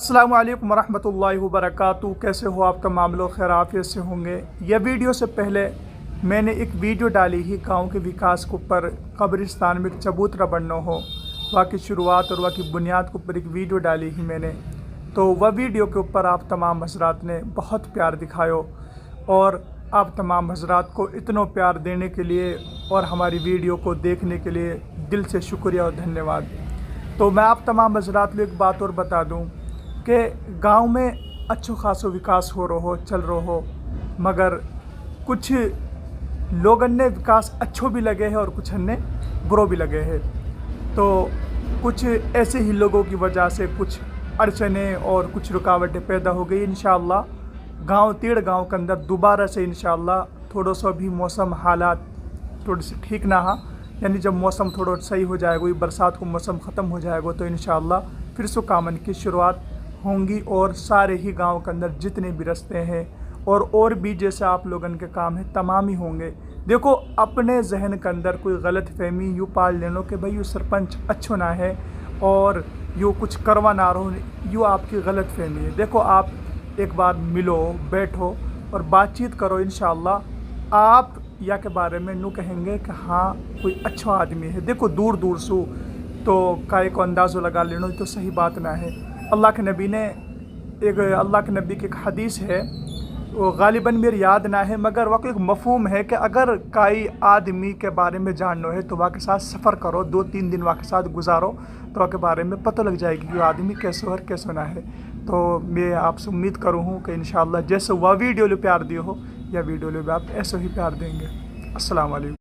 अस्सलामु अलैकुम वरहमतुल्लाहि वबरकातुहू। कैसे हो आप तमाम लोग? खैर आफियत से होंगे। यह वीडियो से पहले मैंने एक वीडियो डाली ही गांव के विकास के ऊपर, कब्रिस्तान में एक चबूतरा बनना हो, वहाँ की शुरुआत और वहाँ की बुनियाद के ऊपर एक वीडियो डाली ही मैंने। तो वह वीडियो के ऊपर आप तमाम हज़रात ने बहुत प्यार दिखायो और आप तमाम हज़रात को इतना प्यार देने के लिए और हमारी वीडियो को देखने के लिए दिल से शुक्रिया और धन्यवाद। तो मैं आप तमाम हज़रात को एक बात और बता दूं कि गांव में अच्छो खासो विकास हो रहो, चल रहो हो, मगर कुछ लोगन ने विकास अच्छो भी लगे हैं और कुछ अन्य बुरो भी लगे हैं। तो कुछ ऐसे ही लोगों की वजह से कुछ अड़चने और कुछ रुकावटें पैदा हो गई। इंशाअल्लाह गांव तीड़ गांव के अंदर दोबारा से इंशाअल्लाह थोड़ा सा भी मौसम हालात थोड़ी सी ठीक ना हा, यानी जब मौसम थोड़ा सही हो जाएगा, ये बरसात को मौसम ख़त्म हो जाएगा, तो इंशाअल्लाह फिर से कामन की शुरुआत होंगी और सारे ही गांव के अंदर जितने भी रास्ते हैं और भी जैसे आप लोगन के काम है तमाम ही होंगे। देखो, अपने जहन के अंदर कोई गलत फहमी यूँ पाल लेनो कि भाई यू सरपंच अच्छो ना है और यूँ कुछ करवा ना रहो, यूँ आपकी गलत फहमी है। देखो, आप एक बार मिलो, बैठो और बातचीत करो, इंशाअल्लाह आप या के बारे में नू कहेंगे कि हाँ कोई अच्छा आदमी है। देखो, दूर दूर से तो काय को अंदाज़ो लगा लेनो तो सही बात ना है। अल्लाह के नबी की एक हदीस है, वो गालिबन मेरी याद ना है, मगर वह एक मफहूम है कि अगर कोई आदमी के बारे में जानना है तो वह के साथ सफ़र करो, 2-3 दिन वह के साथ गुजारो, तो वह के बारे में पता लग जाएगी कि वो आदमी कैसे और कैसे ना है। तो मैं आपसे उम्मीद करूँ हूँ कि इंशाअल्लाह जैसे वह वीडियो ले प्यार दिए हो या वीडियो ले भी आप ऐसे ही प्यार देंगे। अस्सलाम वालेकुम।